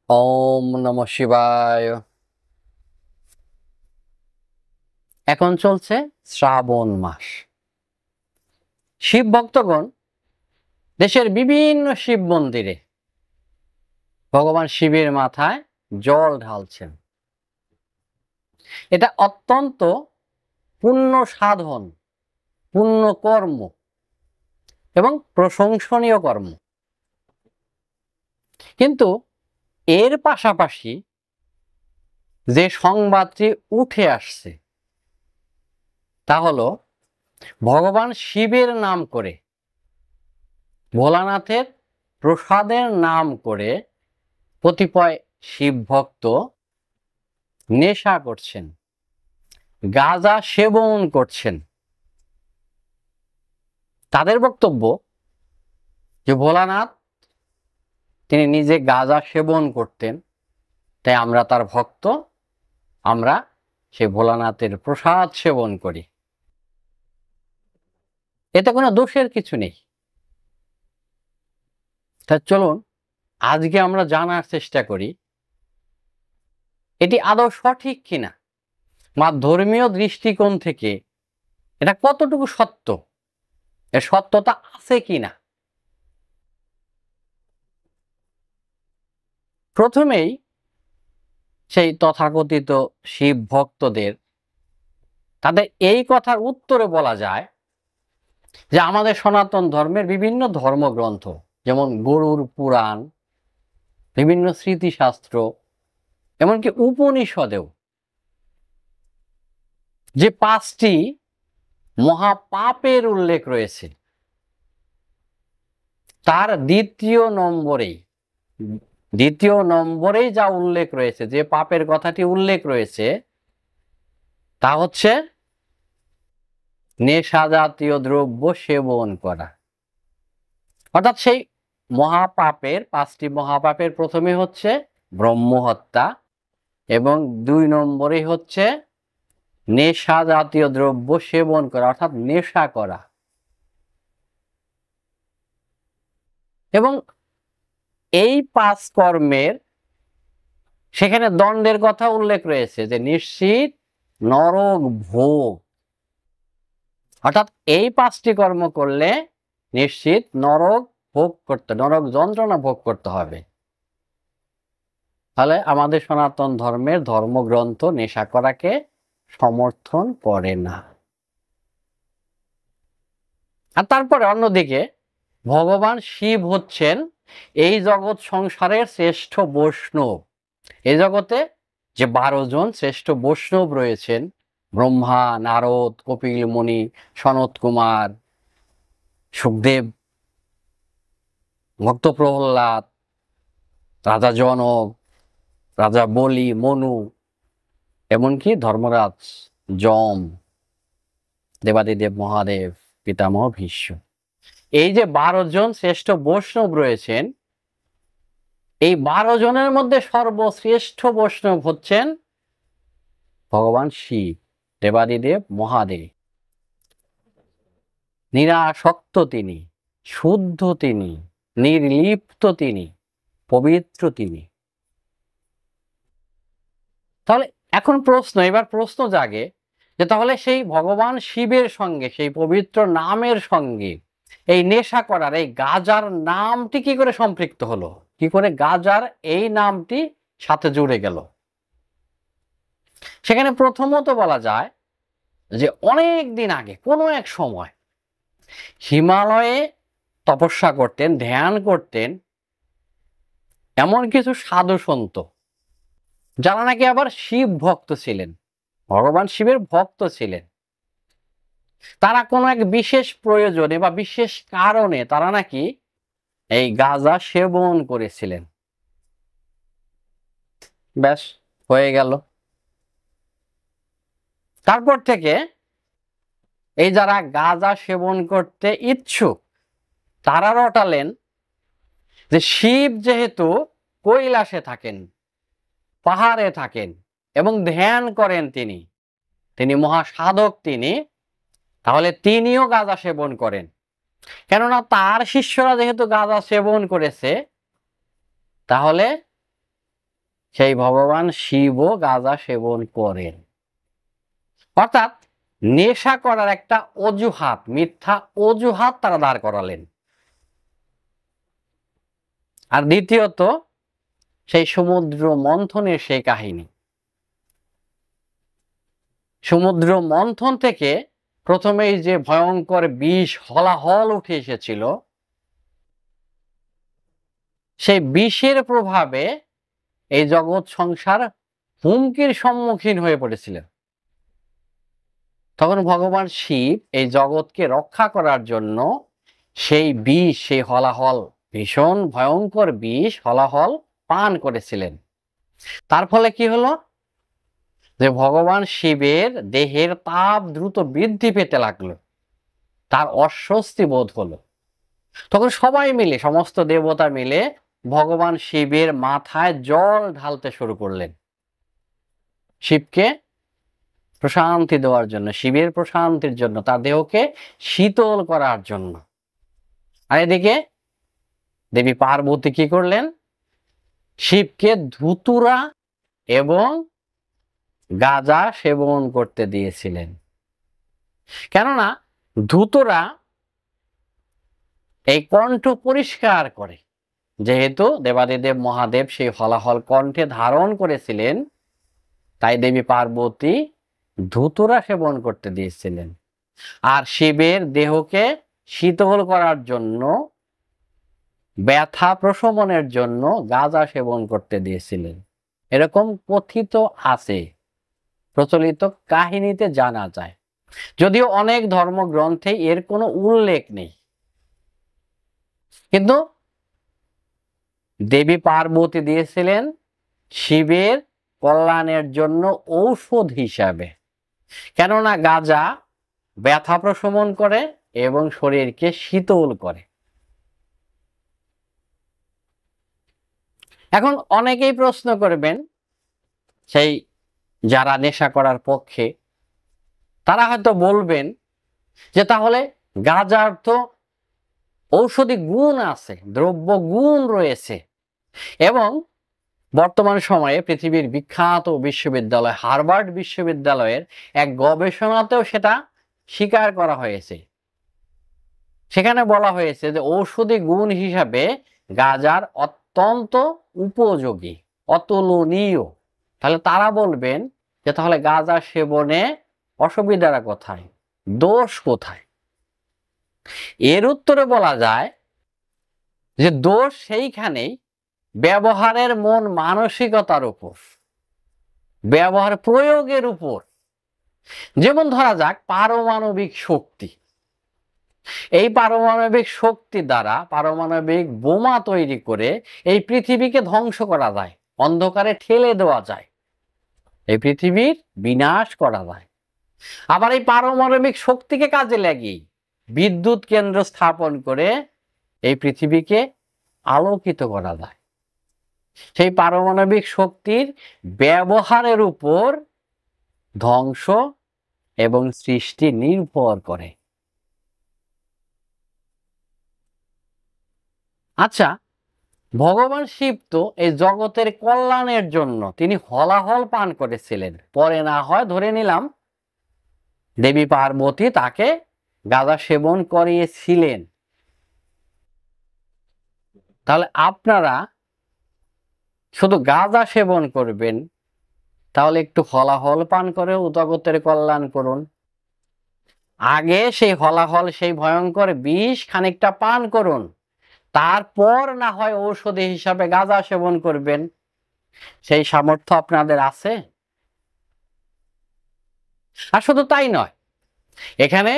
ওম নমঃ শিবায়। এখন চলছে শ্রাবণ মাস। শিব ভক্তগণ দেশের বিভিন্ন শিব মন্দিরে ভগবান শিবের মাথায় জল ঢালছেন। এটা অত্যন্ত পুণ্য সাধন, পুণ্য কর্ম এবং প্রশংসনীয় কর্ম। কিন্তু এর পাশাপাশি যে সংবাদটি উঠে আসছে তা হলো ভগবান শিবের নাম করে, ভোলানাথের প্রসাদের নাম করে কতিপয় শিব ভক্ত নেশা করছেন, গাঁজা সেবন করছেন। তাদের বক্তব্য যে ভোলানাথ তিনি নিজে গাঁজা সেবন করতেন, তাই আমরা তার ভক্ত, আমরা সেই ভোলানাথের প্রসাদ সেবন করি। এতে কোনো দোষের কিছু নেই। তা চলুন আজকে আমরা জানার চেষ্টা করি এটি আদৌ সঠিক কিনা, বা ধর্মীয় দৃষ্টিকোণ থেকে এটা কতটুকু সত্য, এর সত্যতা আছে কিনা। প্রথমেই সেই তথাকথিত শিব ভক্তদের তাদের এই কথার উত্তরে বলা যায় যে আমাদের সনাতন ধর্মের বিভিন্ন ধর্মগ্রন্থ, যেমন গরুর পুরাণ, বিভিন্ন স্মৃতিশাস্ত্র, এমনকি উপনিষদেও যে 5টি মহাপাপের উল্লেখ রয়েছে তার দ্বিতীয় নম্বরেই যা উল্লেখ রয়েছে, যে পাপের কথাটি উল্লেখ রয়েছে তা হচ্ছে নেশা জাতীয় দ্রব্য সেবন করা। অর্থাৎ সেই মহাপাপের 5টি মহাপাপের প্রথমে হচ্ছে ব্রহ্মহত্যা এবং 2 নম্বরে হচ্ছে নেশা জাতীয় দ্রব্য সেবন করা, অর্থাৎ নেশা করা। এবং এই 5 কর্মের সেখানে দণ্ডের কথা উল্লেখ রয়েছে, যে নিশ্চিত নরক ভোগ, অর্থাৎ এই 5টি কর্ম করলে নিশ্চিত নরক যন্ত্রণা ভোগ করতে হবে। তাহলে আমাদের সনাতন ধর্মের ধর্মগ্রন্থ নেশা করাকে সমর্থন করে না। আর তারপরে অন্যদিকে ভগবান শিব হচ্ছেন এই জগৎ সংসারের শ্রেষ্ঠ বৈষ্ণব। এই জগতে যে 12 জন শ্রেষ্ঠ বৈষ্ণব রয়েছেন, ব্রহ্মা, নারদ, কপিল মুনি, সনত কুমার, সুখদেব, ভক্ত প্রহ্লাদ, রাজা জনক, রাজা বলি, মনু, এমনকি ধর্মরাজ যম, দেবাদিদেব মহাদেব, পিতামহ ভীষ্ম, এই যে 12 জন শ্রেষ্ঠ বৈষ্ণব রয়েছেন, এই 12 জনের মধ্যে সর্বশ্রেষ্ঠ বৈষ্ণব হচ্ছেন ভগবান শিব, দেবাদিদেব মহাদেব। নিরাসক্ত তিনি, শুদ্ধ তিনি, নির্লিপ্ত তিনি, পবিত্র তিনি। তাহলে এখন এবার প্রশ্ন জাগে যে তাহলে সেই ভগবান শিবের সঙ্গে, সেই পবিত্র নামের সঙ্গে এই নেশা করার, এই গাজার নামটি কি করে সম্পৃক্ত হলো, কি করে গাজার এই নামটি সাথে জুড়ে গেল। সেখানে প্রথমত বলা যায় যে অনেক দিন আগে কোনো এক সময় হিমালয়ে তপস্যা করতেন, ধ্যান করতেন এমন কিছু সাধু সন্ত, যারা নাকি আবার শিব ভক্ত ছিলেন, ভগবান শিবের ভক্ত ছিলেন। তারা কোনো এক বিশেষ প্রয়োজনে বা বিশেষ কারণে তারা নাকি এই গাঁজা সেবন করেছিলেন। ব্যাস, হয়ে গেল। তারপর থেকে এই যারা গাঁজা সেবন করতে ইচ্ছুক তারা রটালেন যে শিব যেহেতু কৈলাসে থাকেন, পাহাড়ে থাকেন এবং ধ্যান করেন, তিনি মহাসাধক, তাহলে তিনিও গাঁজা সেবন করেন। কেননা তার শিষ্যরা যেহেতু গাঁজা সেবন করেছে, তাহলে সেই ভগবান শিবও গাঁজা সেবন করেন। অর্থাৎ নেশা করার একটা অজুহাত, মিথ্যা অজুহাত তারা দাঁড় করালেন। আর দ্বিতীয়ত সেই সমুদ্র মন্থনের সেই কাহিনী, সমুদ্র মন্থন থেকে প্রথমেই যে ভয়ঙ্কর বিষ হলাহল উঠে এসেছিল, সেই বিষের প্রভাবে এই জগৎ সংসার হুমকির সম্মুখীন হয়ে পড়েছিল। তখন ভগবান শিব এই জগৎকে রক্ষা করার জন্য সেই বিষ, সেই হলাহল, ভীষণ ভয়ঙ্কর বিষ হলাহল পান করেছিলেন। তার ফলে কি হলো, যে ভগবান শিবের দেহের তাপ দ্রুত বৃদ্ধি পেতে লাগলো, তার অস্বস্তি বোধ হলো। তখন সবাই মিলে, সমস্ত দেবতা মিলে ভগবান শিবের মাথায় জল ঢালতে শুরু করলেন, শিবকে প্রশান্তি দেওয়ার জন্য, শিবের প্রশান্তির জন্য, তার দেহকে শীতল করার জন্য। আর এদিকে দেবী পার্বতী কি করলেন, শিবকে ধুতুরা এবং গাঁজা সেবন করতে দিয়েছিলেন। কেননা ধুতুরা এই কণ্ঠ পরিষ্কার করে, যেহেতু দেবাদিদেব মহাদেব সেই হলাহল কণ্ঠে ধারণ করেছিলেন, তাই দেবী পার্বতী ধুতুরা সেবন করতে দিয়েছিলেন। আর শিবের দেহকে শীতল করার জন্য, ব্যথা প্রশমনের জন্য গাঁজা সেবন করতে দিয়েছিলেন। এরকম কথিত আছে, প্রচলিত কাহিনীতে জানা যায়, যদিও অনেক ধর্মগ্রন্থে এর কোনো উল্লেখ নেই। কিন্তু দেবী পার্বতী দিয়েছিলেন শিবের কল্যাণের জন্য ঔষধ হিসাবে। কেননা গাঁজা ব্যথা প্রশমন করে এবং শরীরকে শীতল করে। এখন অনেকেই প্রশ্ন করবেন, সেই যারা নেশা করার পক্ষে, তারা হয়তো বলবেন যে তাহলে গাঁজার তো ঔষধি গুণ আছে, দ্রব্য গুণ রয়েছে, এবং বর্তমান সময়ে পৃথিবীর বিখ্যাত বিশ্ববিদ্যালয় হার্ভার্ড বিশ্ববিদ্যালয়ের এক গবেষণাতেও সেটা স্বীকার করা হয়েছে। সেখানে বলা হয়েছে যে ঔষধি গুণ হিসাবে গাঁজার অত্যন্ত উপযোগী, অতুলনীয়। তাহলে তারা বলবেন যে তাহলে গাঁজা সেবনে অসুবিধাটা কোথায়, দোষ কোথায়? এর উত্তরে বলা যায় যে দোষ সেইখানেই ব্যবহারের মন মানসিকতার উপর, ব্যবহার প্রয়োগের উপর। যেমন ধরা যাক পারমাণবিক শক্তি, এই পারমাণবিক শক্তি দ্বারা পারমাণবিক বোমা তৈরি করে এই পৃথিবীকে ধ্বংস করা যায়, অন্ধকারে ঠেলে দেওয়া যায়, এই পৃথিবীর বিনাশ করা যায়। আবার এই পারমাণবিক শক্তিকে কাজে লাগিয়ে বিদ্যুৎ কেন্দ্র স্থাপন করে এই পৃথিবীকে আলোকিত করা যায়। সেই পারমাণবিক শক্তির ব্যবহারের উপর ধ্বংস এবং সৃষ্টি নির্ভর করে। আচ্ছা, ভগবান শিব তো এই জগতের কল্যাণের জন্য তিনি হলাহল পান করেছিলেন, পরে না হয় ধরে নিলাম দেবী পার্বতী তাকে গাঁজা সেবন করিয়েছিলেন। তাহলে আপনারা শুধু গাঁজা সেবন করবেন, তাহলে একটু হলাহল পান করেও জগতের কল্যাণ করুন। আগে সেই হলাহল, সেই ভয়ঙ্কর বিষ খানিকটা পান করুন, তারপর না হয় ঔষধি হিসাবে গাঁজা সেবন করবেন। সেই সামর্থ্য আপনাদের আছে? আর শুধু তাই নয়, এখানে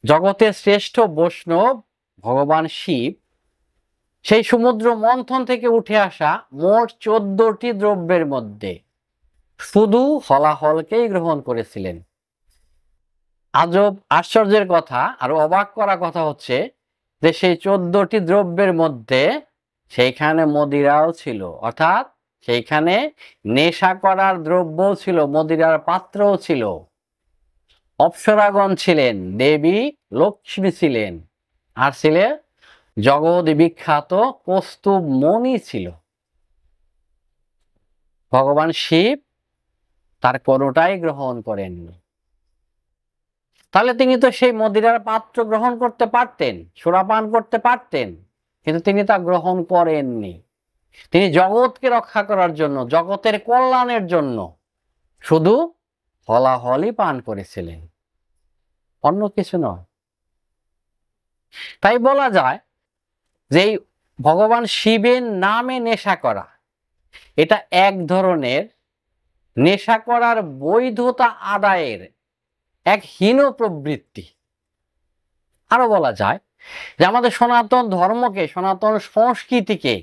জগতের শ্রেষ্ঠ বৈষ্ণব ভগবান শিব সেই সমুদ্র মন্থন থেকে উঠে আসা মোট 14টি দ্রব্যের মধ্যে শুধু হলাহলকেই গ্রহণ করেছিলেন। আজব আশ্চর্যের কথা, আরো অবাক করা কথা হচ্ছে যে সেই 14টি দ্রব্যের মধ্যে সেইখানে মদিরাও ছিল, অর্থাৎ সেইখানে নেশা করার দ্রব্যও ছিল, মদিরার পাত্রও ছিল, অপ্সরাগণ ছিলেন, দেবী লক্ষ্মী ছিলেন, আর ছিলেন জগৎ বিখ্যাত কৌস্তুভ মণি ছিল। ভগবান শিব তার কোনোটাই গ্রহণ করেননি। তাহলে তিনি তো সেই মদিরার পাত্র গ্রহণ করতে পারতেন, সুরাপান করতে পারতেন, কিন্তু তিনি তা গ্রহণ করেননি। তিনি জগৎকে রক্ষা করার জন্য, জগতের কল্যাণের জন্য শুধু হলাহলই পান করেছিলেন, অন্য কিছু নয়। তাই বলা যায় যে ভগবান শিবের নামে নেশা করা, এটা এক ধরনের নেশা করার বৈধতা আদায়ের এক হীন প্রবৃত্তি। আরো বলা যায় যে আমাদের সনাতন ধর্মকে, সনাতন সংস্কৃতিকে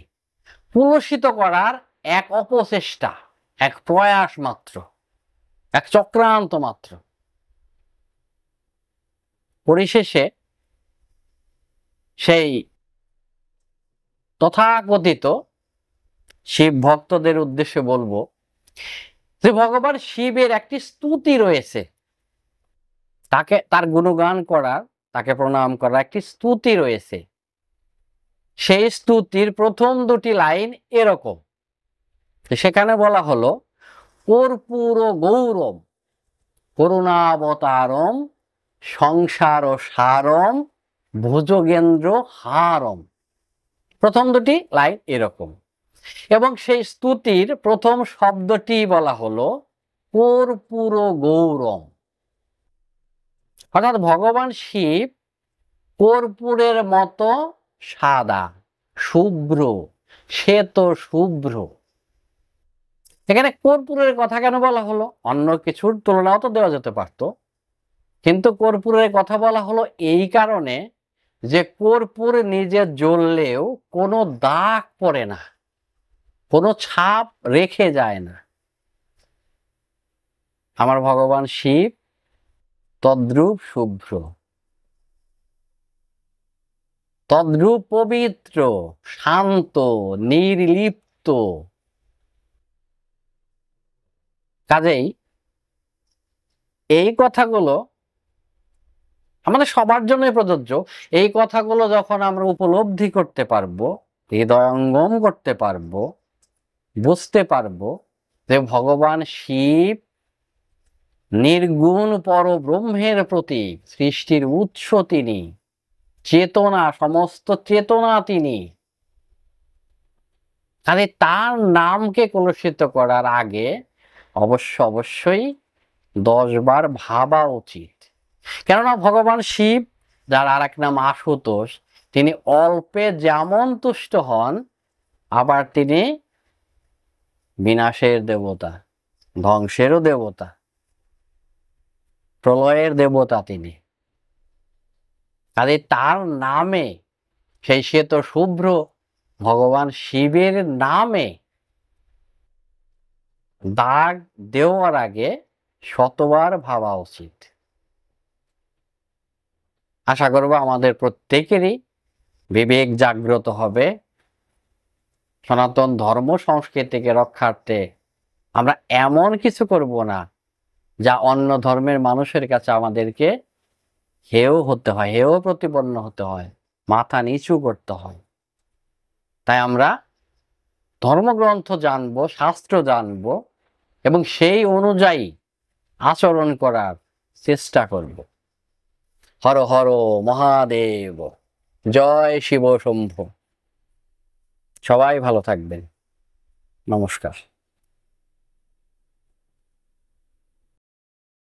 কুলুষিত করার এক অপচেষ্টা, এক প্রয়াস মাত্র, এক চক্রান্ত মাত্র। পরিশেষে সেই তথাকথিত শিব ভক্তদের উদ্দেশ্যে বলবো যে ভগবান শিবের একটি স্তুতি রয়েছে, তাকে তার গুণগান করার, তাকে প্রণাম করার একটি স্তুতি রয়েছে। সেই স্তুতির প্রথম দুটি লাইন এরকম, সেখানে বলা হলো কর্পূর গৌরম করুণাবতারম সংসার সারম ভুজগেন্দ্র হারম। প্রথম দুটি লাইন এরকম, এবং সেই স্তুতির প্রথম শব্দটি বলা হলো কর্পূর গৌরম। অর্থাৎ ভগবান শিব কর্পূরের মতো সাদা, শুভ্র, শ্বেত শুভ্র। এখানে কর্পূরের কথা কেন বলা হলো? অন্য কিছুর তুলনাও তো দেওয়া যেতে পারত, কিন্তু কর্পূরের কথা বলা হলো এই কারণে যে কর্পূর নিজে জ্বললেও কোনো দাগ পড়ে না, কোনো ছাপ রেখে যায় না। আমার ভগবান শিব তদ্রূপ শুভ্র, তদ্রূপ পবিত্র, শান্ত, নির্লিপ্ত। কাজেই এই কথাগুলো আমাদের সবার জন্যই প্রযোজ্য। এই কথাগুলো যখন আমরা উপলব্ধি করতে পারবো, হৃদয়ঙ্গম করতে পারবো, বুঝতে পারবো যে ভগবান শিব নির্গুণ পরব্রহ্মের প্রতীক, সৃষ্টির উৎস তিনি, চেতনা, সমস্ত চেতনা তিনি। কাজে তার নামকে কলুষিত করার আগে অবশ্যই 10 বার ভাবা উচিত। কেননা ভগবান শিব, যার আর এক নাম আশুতোষ, তিনি অল্পে যেমন তুষ্ট হন, আবার তিনি বিনাশের দেবতা, ধ্বংসেরও দেবতা, প্রলয়ের দেবতা তিনি। কাজে তার নামে, সেই শ্বেত শুভ্র ভগবান শিবের নামে দাগ দেওয়ার আগে 100 বার ভাবা উচিত। আশা করব আমাদের প্রত্যেকেরই বিবেক জাগ্রত হবে। সনাতন ধর্ম সংস্কৃতিকে রক্ষার্থে আমরা এমন কিছু করব না যা অন্য ধর্মের মানুষের কাছে আমাদেরকে হেয় হতে হয়, হেয় প্রতিপন্ন হতে হয়, মাথা নিচু করতে হয়। তাই আমরা ধর্মগ্রন্থ জানবো, শাস্ত্র জানবো এবং সেই অনুযায়ী আচরণ করার চেষ্টা করব। হর হর মহাদেব, জয় শিব শম্ভু। সবাই ভালো থাকবেন। নমস্কার।